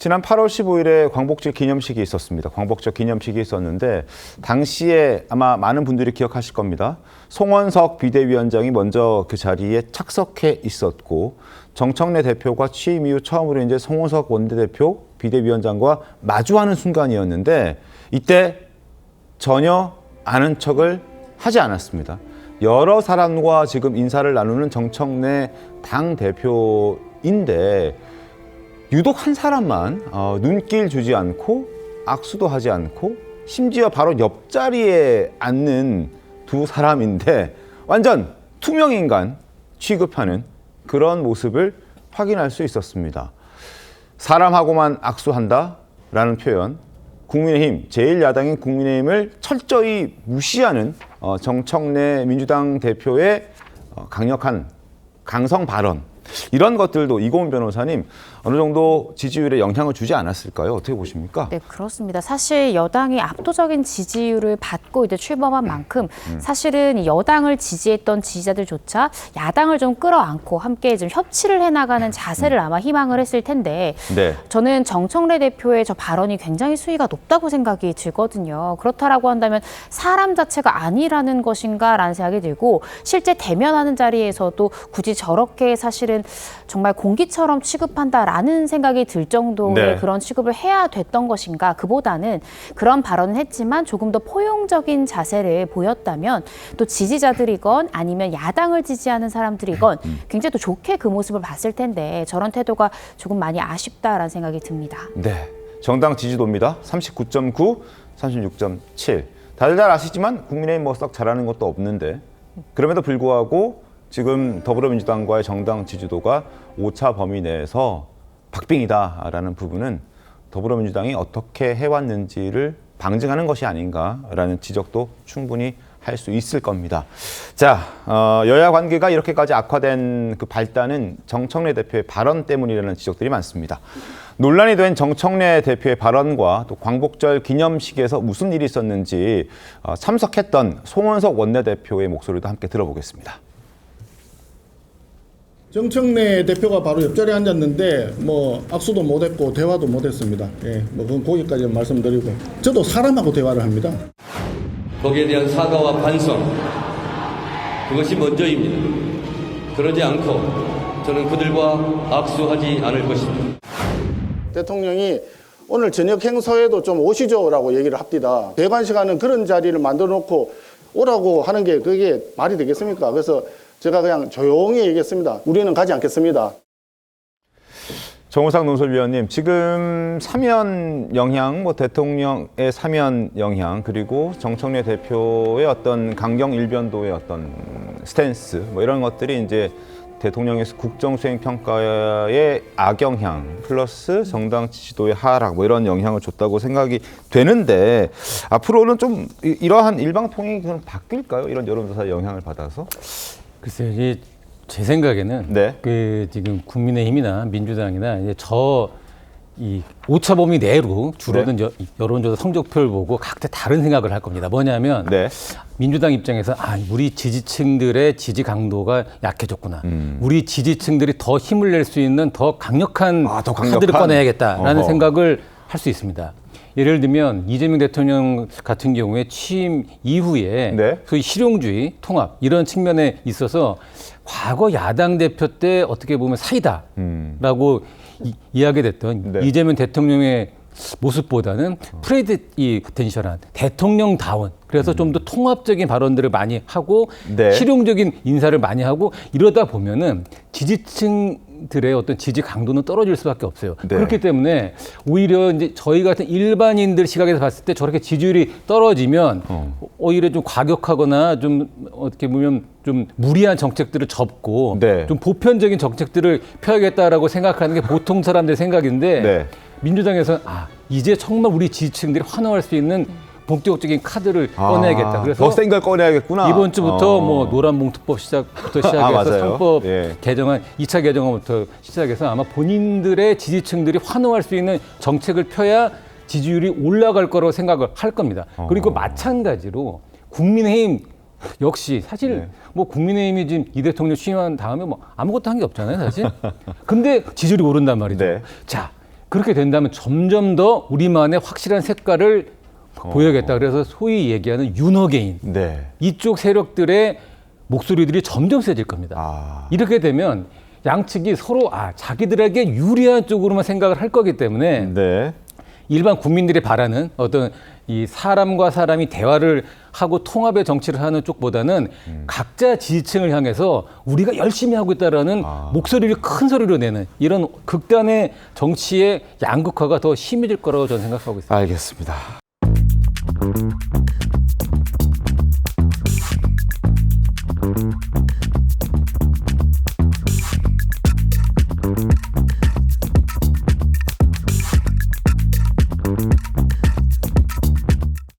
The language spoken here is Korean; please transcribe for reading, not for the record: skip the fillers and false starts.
지난 8월 15일에 광복절 기념식이 있었습니다. 광복절 기념식이 있었는데 당시에 아마 많은 분들이 기억하실 겁니다. 송원석 비대위원장이 먼저 그 자리에 착석해 있었고 정청래 대표가 취임 이후 처음으로 이제 송원석 원내대표 비대위원장과 마주하는 순간이었는데 이때 전혀 아는 척을 하지 않았습니다. 여러 사람과 지금 인사를 나누는 정청래 당대표인데 유독 한 사람만 눈길 주지 않고 악수도 하지 않고 심지어 바로 옆자리에 앉는 두 사람인데 완전 투명인간 취급하는 그런 모습을 확인할 수 있었습니다. 사람하고만 악수한다라는 표현, 국민의힘, 제1야당인 국민의힘을 철저히 무시하는 정청래 민주당 대표의 강력한 강성 발언, 이런 것들도 이고은 변호사님 어느 정도 지지율에 영향을 주지 않았을까요? 어떻게 보십니까? 네, 그렇습니다. 사실 여당이 압도적인 지지율을 받고 이제 출범한 만큼 사실은 여당을 지지했던 지지자들조차 야당을 좀 끌어안고 함께 좀 협치를 해나가는 자세를 아마 희망을 했을 텐데 네. 저는 정청래 대표의 저 발언이 굉장히 수위가 높다고 생각이 들거든요. 그렇다라고 한다면 사람 자체가 아니라는 것인가라는 생각이 들고 실제 대면하는 자리에서도 굳이 저렇게 사실은 정말 공기처럼 취급한다라는 생각이 들 정도의 네. 그런 취급을 해야 됐던 것인가. 그보다는 그런 발언을 했지만 조금 더 포용적인 자세를 보였다면 또 지지자들이건 아니면 야당을 지지하는 사람들이건 굉장히 또 좋게 그 모습을 봤을 텐데 저런 태도가 조금 많이 아쉽다라는 생각이 듭니다. 네, 정당 지지도입니다. 39.9, 36.7. 다들 잘 아시지만 국민의힘 뭐 썩 잘하는 것도 없는데 그럼에도 불구하고 지금 더불어민주당과의 정당 지지도가 오차 범위 내에서 박빙이다라는 부분은 더불어민주당이 어떻게 해왔는지를 방증하는 것이 아닌가라는 지적도 충분히 할 수 있을 겁니다. 자, 여야 관계가 이렇게까지 악화된 그 발단은 정청래 대표의 발언 때문이라는 지적들이 많습니다. 논란이 된 정청래 대표의 발언과 또 광복절 기념식에서 무슨 일이 있었는지 참석했던 송원석 원내대표의 목소리도 함께 들어보겠습니다. 정청래 대표가 바로 옆자리에 앉았는데 뭐 악수도 못했고 대화도 못했습니다. 예, 뭐 그건 거기까지 말씀드리고 저도 사람하고 대화를 합니다. 거기에 대한 사과와 반성, 그것이 먼저입니다. 그러지 않고 저는 그들과 악수하지 않을 것입니다. 대통령이 오늘 저녁 행사에도 좀 오시죠라고 얘기를 합니다. 대관식하는 그런 자리를 만들어 놓고 오라고 하는 게 그게 말이 되겠습니까? 그래서 제가 그냥 조용히 얘기했습니다. 우리는 가지 않겠습니다. 정우상 논설위원님, 지금 사면 영향, 뭐 대통령의 사면 영향, 그리고 정청래 대표의 어떤 강경 일변도의 어떤 스탠스, 뭐 이런 것들이 이제 대통령의 국정수행 평가의 악영향 플러스 정당 지지도의 하락 뭐 이런 영향을 줬다고 생각이 되는데 앞으로는 좀 이러한 일방통행이 바뀔까요? 이런 여론조사 영향을 받아서? 글쎄요, 이제 제 생각에는 네. 그 지금 국민의힘이나 민주당이나 이제 이 오차범위 내로 줄어든 네. 여론조사 성적표를 보고 각자 다른 생각을 할 겁니다. 뭐냐면 네. 민주당 입장에서 우리 지지층들의 지지 강도가 약해졌구나. 우리 지지층들이 더 힘을 낼 수 있는 더 강력한 더 강력한? 카드를 꺼내야겠다라는 어허. 생각을 할 수 있습니다. 예를 들면 이재명 대통령 같은 경우에 취임 이후에 네. 소위 실용주의, 통합 이런 측면에 있어서 과거 야당 대표 때 어떻게 보면 사이다라고 이야기됐던 네. 이재명 대통령의 모습보다는 프레지던셜한 대통령다운 그래서 좀 더 통합적인 발언들을 많이 하고 네. 실용적인 인사를 많이 하고 이러다 보면은 지지층들의 어떤 지지 강도는 떨어질 수밖에 없어요. 네. 그렇기 때문에 오히려 이제 저희 같은 일반인들 시각에서 봤을 때 저렇게 지지율이 떨어지면 오히려 좀 과격하거나 좀 어떻게 보면 좀 무리한 정책들을 접고 네. 좀 보편적인 정책들을 펴야겠다라고 생각하는 게 보통 사람들의 생각인데 네. 민주당에서는 이제 정말 우리 지지층들이 환호할 수 있는 본격적인 카드를 꺼내야겠다. 그래서 더 센 걸 꺼내야겠구나. 이번 시부터 뭐 노란봉투법 시작부터 시작해서 맞아요. 3법 예. 개정안 2차 개정안부터 시작해서 아마 본인들의 지지층들이 환호할 수 있는 정책을 펴야 지지율이 올라갈 거라고 생각을 할 겁니다. 그리고 마찬가지로 국민의힘 역시 사실 뭐 국민의힘이 지금 이 대통령 취임한 다음에 뭐 아무것도 한 게 없잖아요, 사실. 근데 지지율이 오른단 말이죠. 네. 자, 그렇게 된다면 점점 더 우리만의 확실한 색깔을 보여야겠다. 그래서 소위 얘기하는 윤허개인 네. 이쪽 세력들의 목소리들이 점점 세질 겁니다. 아. 이렇게 되면 양측이 서로 자기들에게 유리한 쪽으로만 생각을 할 거기 때문에 네. 일반 국민들이 바라는 어떤 이 사람과 사람이 대화를 하고 통합의 정치를 하는 쪽보다는 각자 지지층을 향해서 우리가 열심히 하고 있다라는 목소리를 큰 소리로 내는 이런 극단의 정치의 양극화가 더 심해질 거라고 저는 생각하고 있습니다. 알겠습니다.